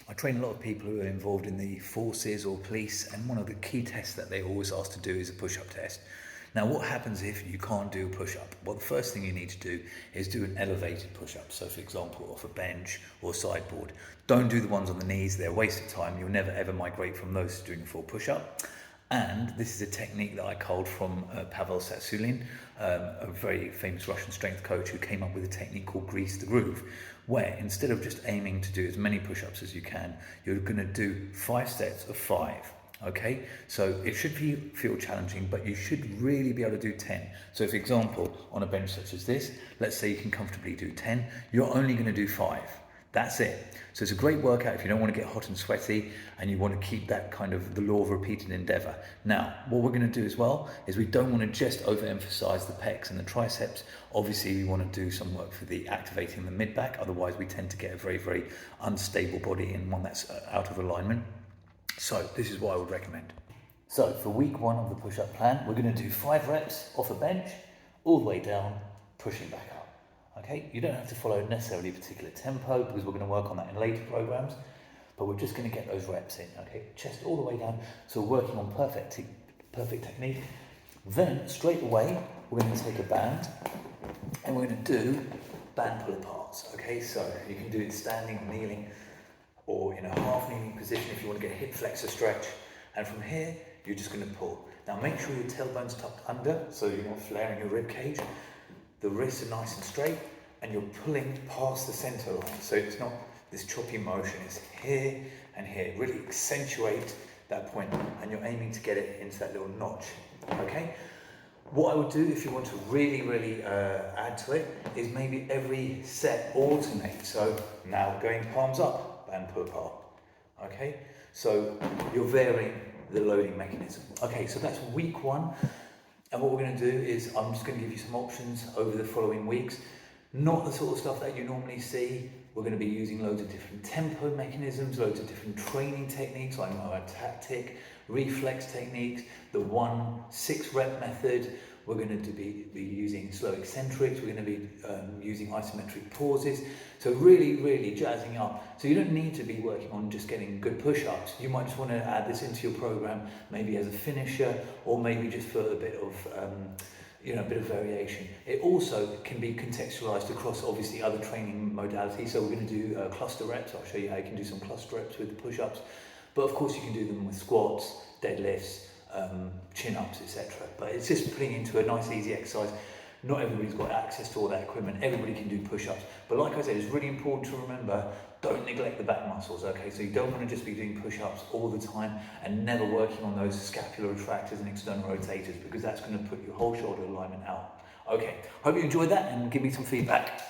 I train a lot of people who are involved in the forces or police, and one of the key tests that they always ask to do is a push-up test. Now, what happens if you can't do a push-up? Well, the first thing you need to do is do an elevated push-up. So, for example, off a bench or sideboard. Don't do the ones on the knees, they're a waste of time. You'll never ever migrate from those to doing a full push-up. And this is a technique that I culled from Pavel Tsatsoulines, a very famous Russian strength coach who came up with a technique called Grease the Groove, where instead of just aiming to do as many push-ups as you can, you're going to do 5 sets of 5. Okay, so it should feel challenging, but you should really be able to do 10. So, for example, on a bench such as this, let's say you can comfortably do 10, you're only going to do 5. That's it. So it's a great workout if you don't want to get hot and sweaty and you want to keep that kind of the law of repeated endeavor. Now, what we're going to do as well is we don't want to just overemphasize the pecs and the triceps. Obviously, we want to do some work for the activating the mid back. Otherwise, we tend to get a very, very unstable body and one that's out of alignment. So this is what I would recommend. So for week 1 of the push-up plan, we're going to do 5 reps off a bench, all the way down, pushing back up. Okay, you don't have to follow necessarily a particular tempo because we're going to work on that in later programs, but we're just going to get those reps in. Okay, chest all the way down. So we're working on perfect technique. Then straight away, we're going to take a band and we're going to do band pull aparts. Okay, so you can do it standing, kneeling, or in a half kneeling position if you want to get a hip flexor stretch. And from here, you're just going to pull. Now make sure your tailbone's tucked under so you're not flaring your rib cage. The wrists are nice and straight and you're pulling past the center line. So it's not this choppy motion, it's here and here. Really accentuate that point and you're aiming to get it into that little notch, okay? What I would do if you want to really add to it is maybe every set alternate. So now going palms up, band pull apart, okay? So you're varying the loading mechanism. Okay, so that's week 1. And what we're going to do is I'm just going to give you some options over the following weeks. Not the sort of stuff that you normally see. We're going to be using loads of different tempo mechanisms, loads of different training techniques like tactic, reflex techniques, the 1-6 rep method. We're going to be using slow eccentrics. We're going to be using isometric pauses. So really jazzing up. So you don't need to be working on just getting good push-ups. You might just want to add this into your program, maybe as a finisher, or maybe just for a bit of a bit of variation. It also can be contextualized across obviously other training modalities. So we're going to do cluster reps. I'll show you how you can do some cluster reps with the push-ups. But of course you can do them with squats, deadlifts, chin-ups, etc. But it's just putting into a nice easy exercise. Not everybody's got access to all that equipment. Everybody can do push-ups. But like I said, it's really important to remember, don't neglect the back muscles, okay? So you don't want to just be doing push-ups all the time and never working on those scapular retractors and external rotators because that's going to put your whole shoulder alignment out. Okay, hope you enjoyed that and give me some feedback.